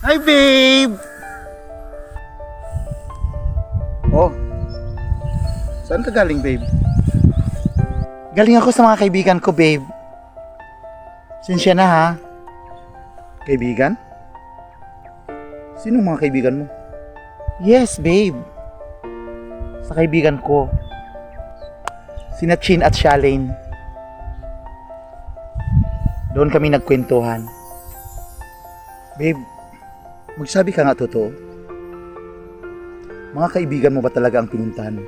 Hi, babe! Oh, saan ka galing, babe? Galing ako sa mga kaibigan ko, babe. Sinsya na, ha? Kaibigan? Sino mga kaibigan mo? Yes, babe. Sa kaibigan ko. Sina Chin at Shalane. Doon kami nagkwentuhan. Babe, magsabi ka nga totoo. Mga kaibigan mo ba talaga ang pinuntahan mo?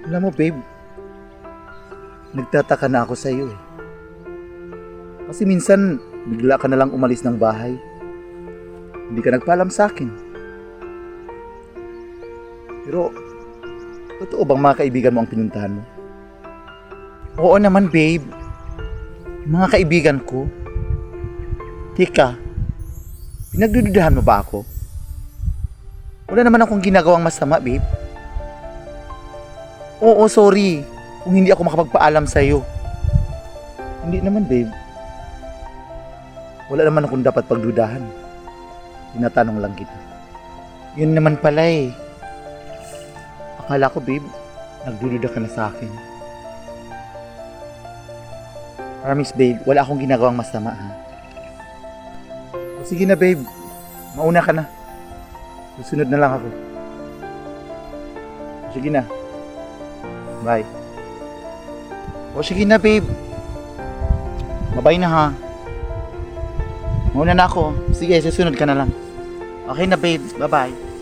Alam mo, babe, nagtataka na ako sa iyo eh. Kasi minsan, bigla ka na lang umalis ng bahay. Hindi ka nagpaalam sa akin. Pero, totoo bang mga kaibigan mo ang pinuntahan mo? Oo naman, babe. Yung mga kaibigan ko. Tika, pinagdududahan mo ba ako? Wala naman akong ginagawang masama, babe. Oo, sorry kung hindi ako makapagpaalam sa'yo. Hindi naman, babe. Wala naman akong dapat pagdudahan. Tinatanong lang kita. Yun naman pala eh. Akala ko, babe, nagdududa ka na sa akin. Promise, babe, wala akong ginagawang masama, ha? O sige na, babe. Mauna ka na. Susunod na lang ako. Sige na. Bye. O sige na, babe. Bye-bye na, ha? Mauna na ako. Sige, susunod ka na lang. Okay na, babe. Bye-bye.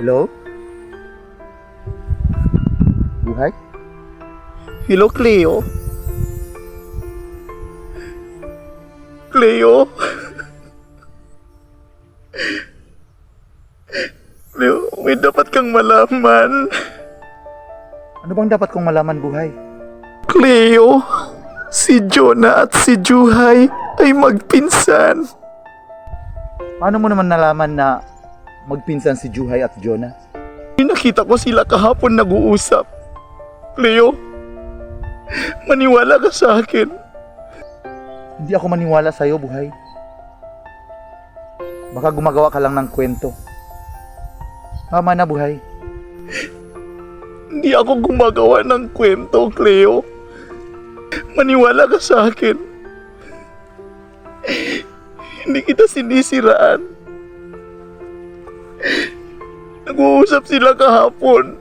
Hello? Buhay? Hello, Cleo? Cleo? Cleo, may dapat kang malaman. Ano bang dapat kong malaman, Buhay? Cleo, si Jonah at si Juhay ay magpinsan. Paano mo naman nalaman na magpinsan si Juhay at Jonah? Nakita ko sila kahapon nag-uusap. Cleo, maniwala ka sa akin. Hindi ako maniwala sa'yo, Buhay. Baka gumagawa ka lang ng kwento. Tama na, Buhay. Hindi ako gumagawa ng kwento, Cleo. Maniwala ka sa akin. Hindi kita sinisiraan. Nag-uusap sila kahapon.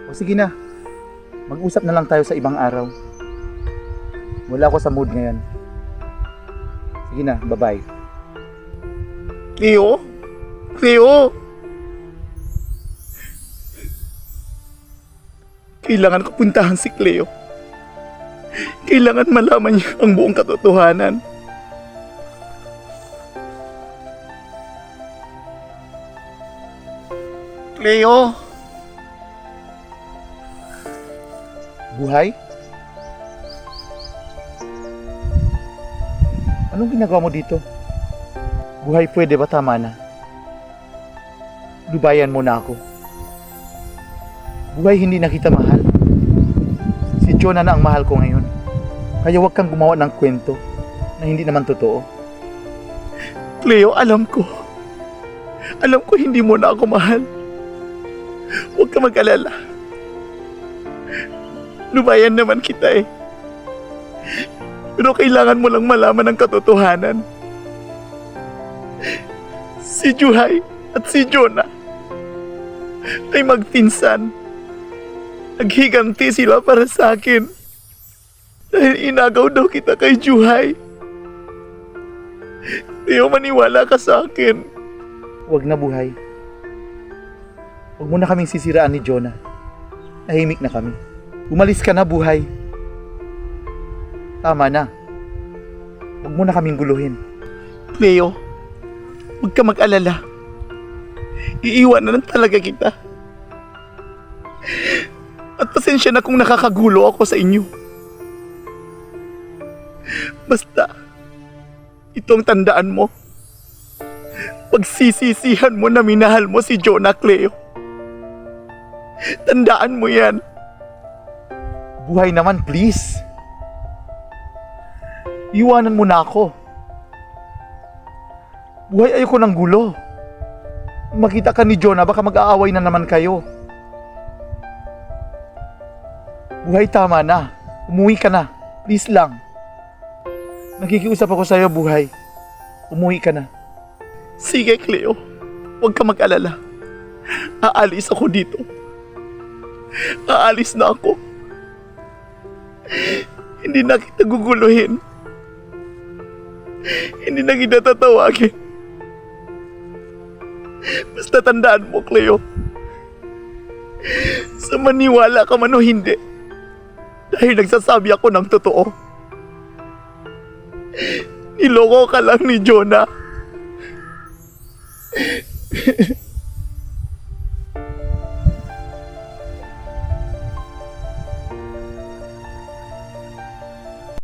O sige na. Mag-usap na lang tayo sa ibang araw. Wala ako sa mood ngayon. Sige na, bye-bye. Cleo? Cleo? Kailangan ko puntahan si Cleo. Kailangan malaman niya ang buong katotohanan. Cleo? Buhay? Anong ginagawa mo dito? Buhay, pwede ba tama na? Lubayan mo na ako. Buhay, hindi na kita mahal. Si Jonah na ang mahal ko ngayon. Kaya huwag kang gumawa ng kwento na hindi naman totoo. Cleo, alam ko. Alam ko hindi mo na ako mahal. Huwag ka mag-alala. Lubayan naman kita eh. Pero kailangan mo lang malaman ang katotohanan. Si Juhay at si Jonah ay magpinsan. Naghiganti sila para sa akin. Dahil inagaw daw kita kay Juhay. Leo, maniwala ka sa akin. Huwag na, Buhay. Huwag mo na kaming sisiraan ni Jonah. Tahimik na kami. Umalis ka na, buhay. Tama na. Huwag mo na kaming guluhin. Cleo, huwag ka mag-alala. Iiwanan talaga kita. At pasensya na kung nakakagulo ako sa inyo. Basta, itong tandaan mo. Pagsisisihan mo na minahal mo si Jonah, Cleo. Tandaan mo yan. Buhay naman, please. Iwanan mo na ako. Buhay, ayoko ng gulo. Makita ka ni Jonah, baka mag-aaway na naman kayo. Buhay, tama na. Umuwi ka na. Please lang. Nakikiusap ako sa'yo, buhay. Umuwi ka na. Sige, Cleo. Huwag ka mag-alala. Aalis ako dito. Aalis na ako. Hindi na kita guguluhin. Hindi na kita tatawagin. Basta tandaan mo, Cleo. Sa maniwala ka man o hindi, dahil nagsasabi ako ng totoo. Niloko ka lang ni Jonah.